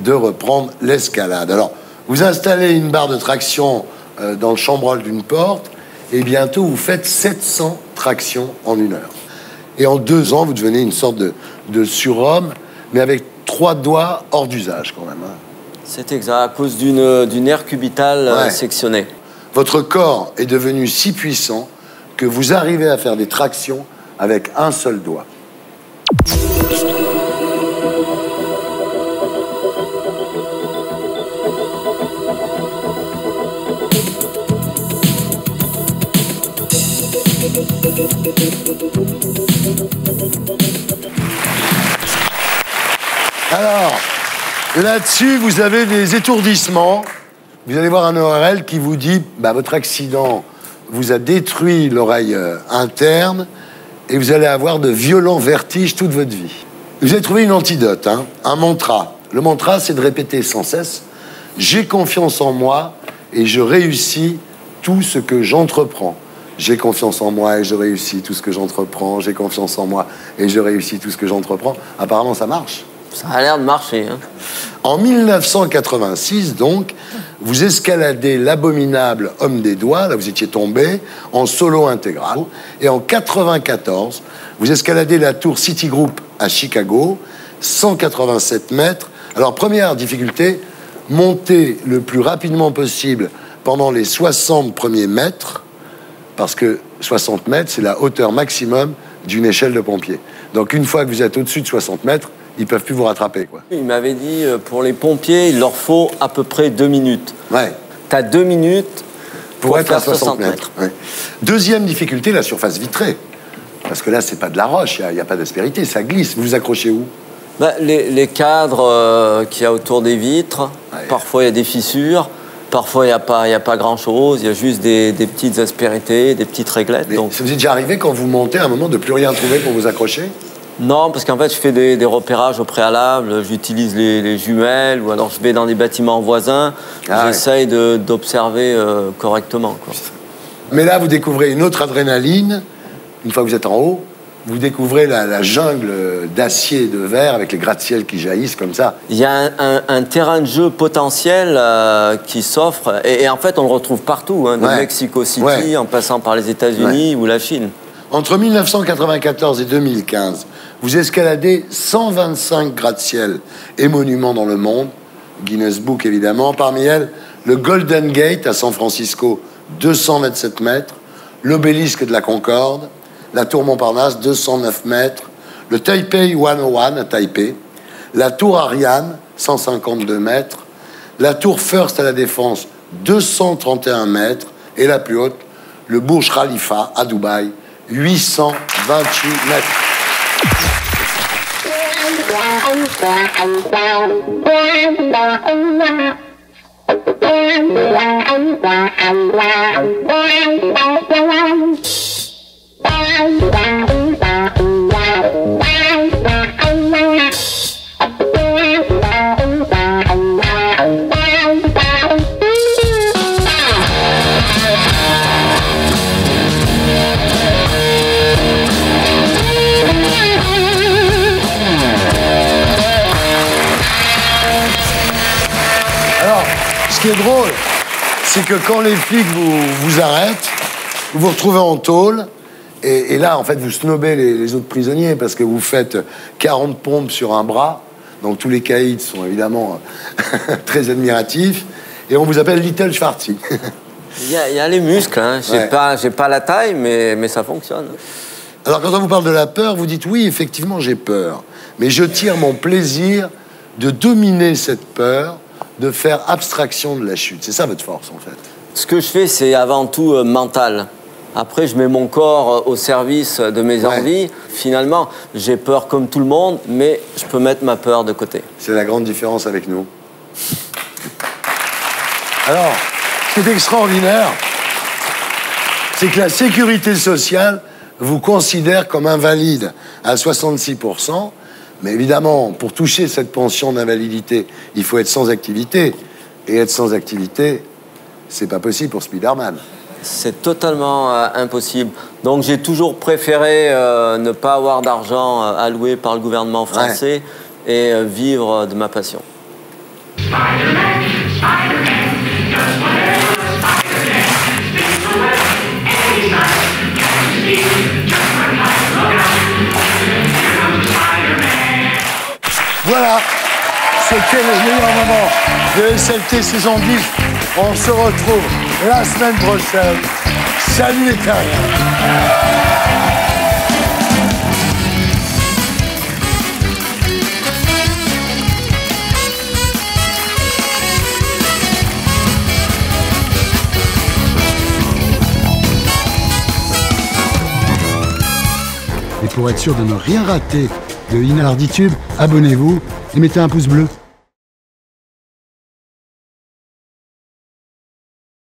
de reprendre l'escalade. Alors, vous installez une barre de traction dans le chambrol d'une porte et bientôt, vous faites 700 tractions en 1 heure. Et en 2 ans, vous devenez une sorte de surhomme, mais avec 3 doigts hors d'usage quand même. Hein. C'est exact, à cause d'une aire cubitale sectionnée. Votre corps est devenu si puissant que vous arrivez à faire des tractions avec un seul doigt. Alors, là-dessus, vous avez des étourdissements. Vous allez voir un ORL qui vous dit bah, votre accident vous a détruit l'oreille interne et vous allez avoir de violents vertiges toute votre vie. Vous avez trouvé une antidote, hein, un mantra. Le mantra, c'est de répéter sans cesse « J'ai confiance en moi et je réussis tout ce que j'entreprends. J'ai confiance en moi et je réussis tout ce que j'entreprends. J'ai confiance en moi et je réussis tout ce que j'entreprends. » Apparemment, ça marche. Ça a l'air de marcher. Hein. En 1986, donc, vous escaladez l'abominable Homme des Doigts, là vous étiez tombé, en solo intégral. Et en 1994, vous escaladez la tour Citigroup à Chicago, 187 mètres. Alors, première difficulté, monter le plus rapidement possible pendant les 60 premiers mètres, parce que 60 mètres, c'est la hauteur maximum d'une échelle de pompier. Donc, une fois que vous êtes au-dessus de 60 mètres, ils ne peuvent plus vous rattraper, quoi. Il m'avait dit, pour les pompiers, il leur faut à peu près 2 minutes. Ouais. Tu as 2 minutes pour être à 60 mètres. Ouais. Deuxième difficulté, la surface vitrée. Parce que là, c'est pas de la roche, il n'y a pas d'aspérité, ça glisse. Vous vous accrochez où? Bah, les cadres qu'il y a autour des vitres, parfois il y a des fissures, parfois il n'y a pas grand-chose, il y a juste des petites aspérités, des petites réglettes. Mais ça vous est déjà arrivé quand vous montez à un moment de plus rien trouver pour vous accrocher? Non, parce qu'en fait, je fais des repérages au préalable, j'utilise les jumelles, ou alors je vais dans des bâtiments voisins, j'essaye d'observer correctement, quoi. Mais là, vous découvrez une autre adrénaline, une fois que vous êtes en haut, vous découvrez la jungle d'acier et de verre avec les gratte-ciel qui jaillissent comme ça. Il y a un terrain de jeu potentiel qui s'offre, et en fait, on le retrouve partout, hein, de Mexico City, en passant par les États-Unis ou la Chine. Entre 1994 et 2015, vous escaladez 125 gratte-ciel et monuments dans le monde, Guinness Book évidemment, parmi elles le Golden Gate à San Francisco, 227 mètres, l'obélisque de la Concorde, la tour Montparnasse, 209 mètres, le Taipei 101 à Taipei, la tour Ariane, 152 mètres, la tour First à la Défense, 231 mètres, et la plus haute, le Burj Khalifa à Dubaï, 828 mètres. Ce qui est drôle, c'est que quand les flics vous arrêtent, vous vous retrouvez en tôle, et là, en fait, vous snobez les autres prisonniers parce que vous faites 40 pompes sur un bras, donc tous les caïds sont évidemment très admiratifs, et on vous appelle Little Schwarzy. Il y a les muscles, hein. J'ai pas la taille, mais ça fonctionne. Alors, quand on vous parle de la peur, vous dites, oui, effectivement, j'ai peur, mais je tire mon plaisir de dominer cette peur, de faire abstraction de la chute. C'est ça votre force, en fait. Ce que je fais, c'est avant tout mental. Après, je mets mon corps au service de mes envies. Finalement, j'ai peur comme tout le monde, mais je peux mettre ma peur de côté. C'est la grande différence avec nous. Alors, ce qui est extraordinaire, c'est que la sécurité sociale vous considère comme invalide à 66%. Mais évidemment, pour toucher cette pension d'invalidité, il faut être sans activité. Et être sans activité, c'est pas possible pour Spider-Man. C'est totalement impossible. Donc j'ai toujours préféré ne pas avoir d'argent alloué par le gouvernement français et vivre de ma passion. Spider-Man, Spider-Man, does whatever Spider-Man spins the web anytime. Just run like a look out. Here comes Spider-Man. Voilà, C'était le meilleur moment de SLT saison 10. On se retrouve la semaine prochaine. Salut les terriens. Et pour être sûr de ne rien rater de Inarditube, abonnez-vous et mettez un pouce bleu.